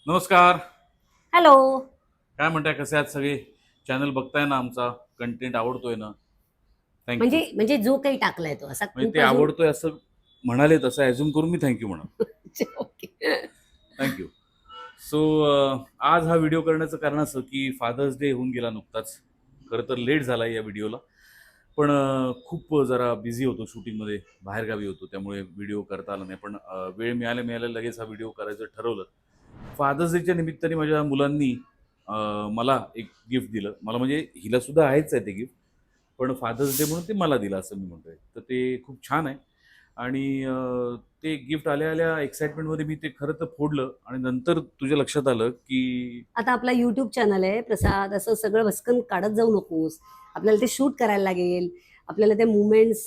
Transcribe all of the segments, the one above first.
नमस्कार. हॅलो. काय म्हणताय, कसे आहात सगळे? चॅनल बघताय ना, आमचा कंटेंट आवडतोय ना? थँक्यू. म्हणजे जो काही टाकलाय तो असा म्हणजे ते खूप अजून. आवडतोय असं म्हणाले, तसं ॲझ्युम करून मी थँक्यू म्हणा. ओके. थँक्यू. सो आज हा व्हिडिओ करण्याचं कारण असं की फादर्स डे होऊन गेला नुकताच. खरं तर लेट झाला या व्हिडिओला, पण खूप जरा बिझी होतो शूटिंगमध्ये, बाहेरगावी होतो, त्यामुळे व्हिडिओ करता आला नाही. पण वेळ मिळाल्या मिळाल्या लगेच हा व्हिडिओ करायचं ठरवलं. फादर्स डेच्या निमित्ताने माझ्या मुलांनी मला एक गिफ्ट दिलं. मला म्हणजे हिला सुद्धा आहेच आहे ते गिफ्ट, पण फादर्स डे म्हणून ते मला दिलं असं मी म्हणतोय. तर ते खूप छान आहे. आणि ते गिफ्ट आल्या आल्या एक्साइटमेंटमध्ये मी ते खरं तर फोडलं आणि नंतर तुझ्या लक्षात आलं की आता आपला युट्यूब चॅनल आहे प्रसाद, असं सगळं भस्कन काढत जाऊ नकोस. आपल्याला ते शूट करायला लागेल. आपल्याला ते मुवमेंट्स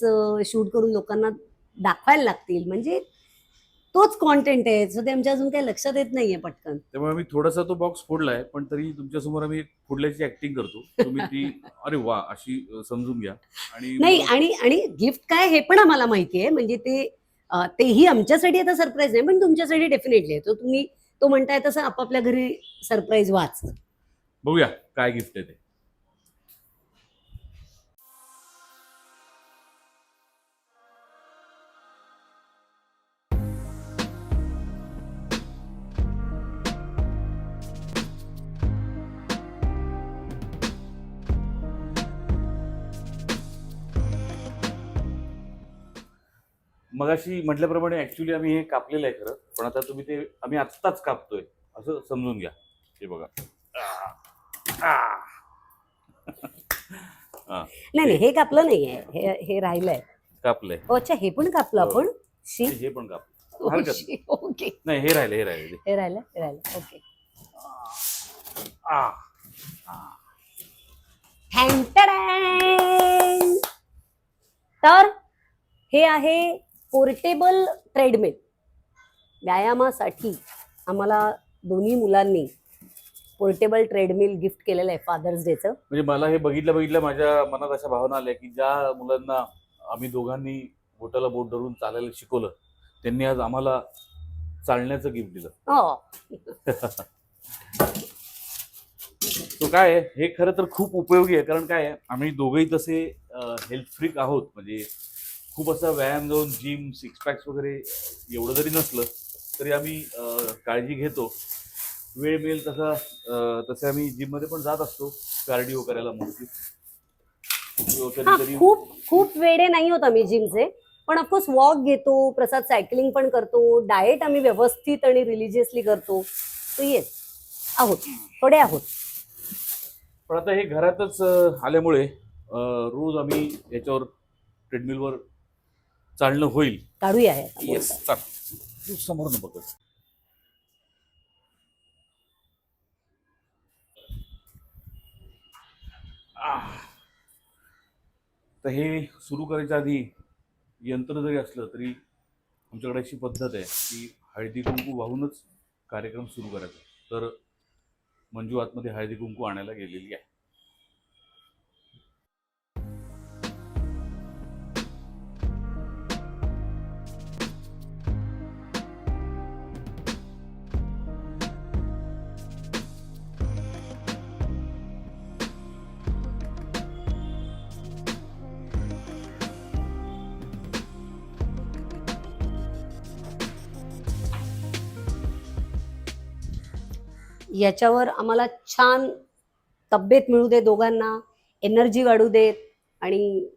शूट करून लोकांना दाखवायला लागतील. म्हणजे तोच कॉन्टेंट आहे, सो ते आमच्या अजून काही लक्षात येत नाहीये पटकन. त्यामुळे मी थोडासा तो बॉक्स फोडलाय, पण तरी तुमच्यासमोर आम्ही फोडल्याची ऍक्टिंग करतो. तुम्ही ती अरे वा अशी समजून घ्या. आणि नाही, मग आणि आणि गिफ्ट काय हे पण आम्हाला माहिती आहे. म्हणजे तेही आमच्यासाठी आता सरप्राईज नाही, पण तुमच्यासाठी डेफिनेटली आहे. तो तुम्ही तो म्हणताय तसं आपापल्या घरी सरप्राईज वाच. बघूया काय गिफ्ट आहे ते. मगाशी म्हटल्याप्रमाणे ऍक्च्युली आम्ही हे कापलेलं आहे खरं, पण आता तुम्ही ते आम्ही आत्ताच कापतोय असं समजून घ्या. हे बघा. आ, आ. हा, नाही ते नाही, हे कापलं नाहीये, हे राहिलंय. कापलंय. अच्छा, हे पण कापलं हो, आपण. शी. हे पण कापलं, हरकत नाही. ओके. नाही, हे राहिले, हे राहिले. हे राहिलं ओके. आ, हँटडॅन! तर हे आहे पोर्टेबल ट्रेडमिल. व्यायामासाठी आम्हाला दोन्ही मुलांनी पोर्टेबल ट्रेडमिल गिफ्ट केलेलं आहे फादर्स डेचं. म्हणजे मला हे बघितल्या बघितल्या माझ्या मनात अशा भावना आल्या की ज्या मुलांना आम्ही दोघांनी बोटाला बोट धरून चालायला शिकवलं, त्यांनी आज आम्हाला चालण्याचं गिफ्ट दिलं. हो. तो काय आहे, हे खरं तर खूप उपयोगी आहे. कारण काय आहे, आम्ही दोघंही तसे हेल्थ फ्रीक आहोत. म्हणजे खूप असा व्यायाम जाऊन जिम सिक्स पॅक्स वगैरे एवढं जरी नसलं तरी आम्ही काळजी घेतो. वेळ मिळेल तसा तसे आम्ही जिममध्ये पण जात असतो कार्डिओ करायला मोस्टली. हा, कधीतरी खूप खूप वेडे नाही होत आम्ही जिमचे. पण ऑफकोर्स वॉक घेतो, प्रसाद सायकलिंग पण करतो, डाएट आम्ही व्यवस्थित आणि रिलिजियसली करतो. तो येस, आहोत, थोडे आहोत. पण आता हे घरातच आल्यामुळे रोज आम्ही याच्यावर ट्रेडमिलवर चालणं होईल. काढूया हे आता येस, बोलतात. चाल. तू समोर न बघ. तर हे सुरू करायच्या आधी यंत्र जरी असलं तरी आमच्याकडे अशी पद्धत आहे की हळदी कुंकू वाहूनच कार्यक्रम सुरू करायचा. तर मंजू आतमध्ये हळदी कुंकू आणायला गेलेली आहे. याच्यावर आम्हाला छान तब्येत मिळू दे दोघांना, एनर्जी वाढू देत आणि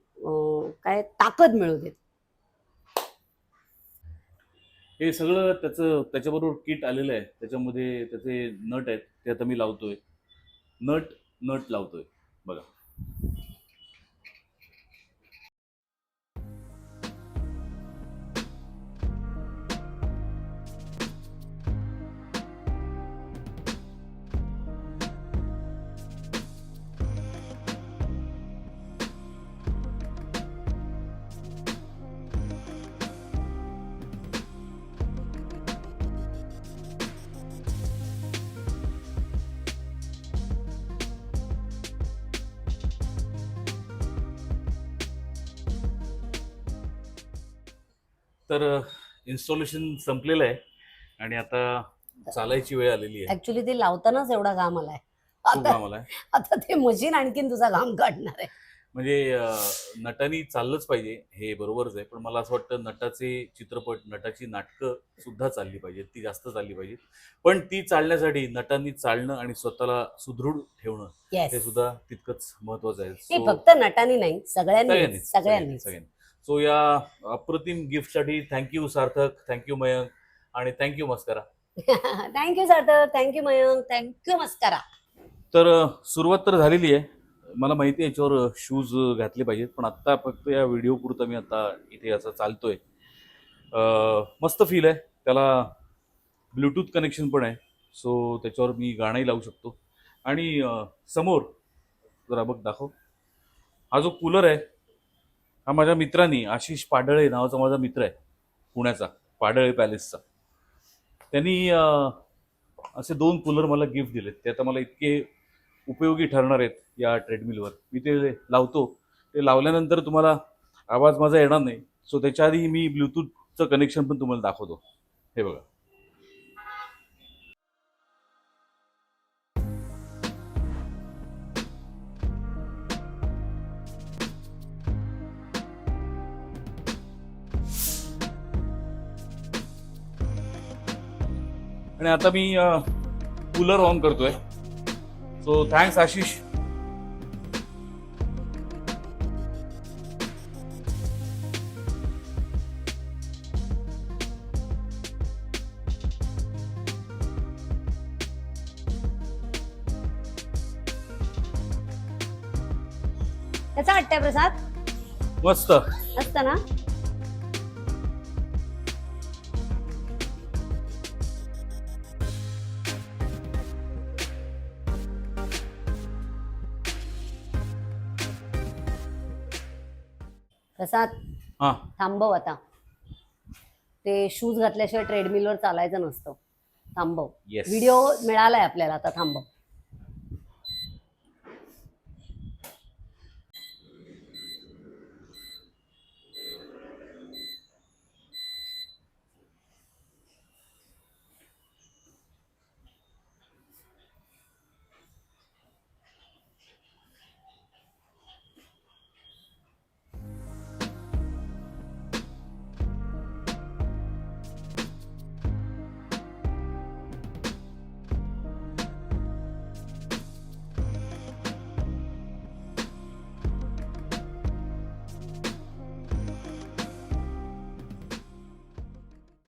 काय ताकद मिळू देत. हे सगळं त्याच्याबरोबर किट आलेलं आहे. त्याच्यामध्ये त्याचे नट आहेत, ते आता मी लावतोय. नट नट लावतोय बघा. तर इन्स्टॉलेशन संपलेलं आहे आणि आता चालायची वेळ आलेली आहे. ऍक्च्युली ते लावतानाच एवढा घाम आलाय. खूप आता घाम आलाय. आता ते मशीन आणखीन तुझा घाम काढणार आहे. म्हणजे नटांनी चाललंच पाहिजे हे बरोबरच आहे, पण मला असं वाटतं नटाचे चित्रपट, नटाची नाटकं सुद्धा चालली पाहिजेत, ती जास्त चालली पाहिजेत. पण ती चालण्यासाठी नटांनी चालणं आणि स्वतःला सुदृढ ठेवणं येस, हे सुद्धा तितकंच महत्वाचं आहे. हे सो फक्त नटांनी नाही, सगळ्यांनीच सगळ्यांनीच. सो या अप्रतिम गिफ्टसाठी थँक्यू सार्थक, थँक्यू मयंक आणि थँक्यू मस्करा. थँक्यू सार्थक, थँक्यू मयंक, थँक्यू मस्करा. तर सुरुवात तर झालेली आहे. मला माहिती आहे याच्यावर शूज घातले पाहिजेत, पण आत्ता फक्त या व्हिडिओ पुरतं मी आता इथे असं चालतोय. मस्त फील आहे. त्याला ब्लूटूथ कनेक्शन पण आहे, सो त्याच्यावर मी गाणंही लावू शकतो. आणि समोर जरा बघ दाखव, हा जो कूलर आहे हा माझ्या मित्रांनी, आशिष पाडळे नावाचा माझा मित्र आहे पुण्याचा, पाडळे पॅलेसचा. त्यांनी असे 2 कूलर मला गिफ्ट दिलेत. ते आता मला इतके उपयोगी ठरणार आहेत या ट्रेडमिलवर. मी ते लावतो, ते लावल्यानंतर तुम्हाला आवाज माझा येणार नाही, सो त्याच्या आधी मी ब्लूटूथचं कनेक्शन पण तुम्हाला दाखवतो. हे बघा. आणि आता मी कूलर ऑन करतोय. So thanks Ashish. त्याचा वाटतंय प्रसाद मस्त. असतं ना. प्रसाद हां, थांबव आता. ते शूज घातल्याशिवाय ट्रेडमिलवर चालायचं नसतं. थांबव. येस. व्हिडिओ मिळालाय आपल्याला, आता थांबव.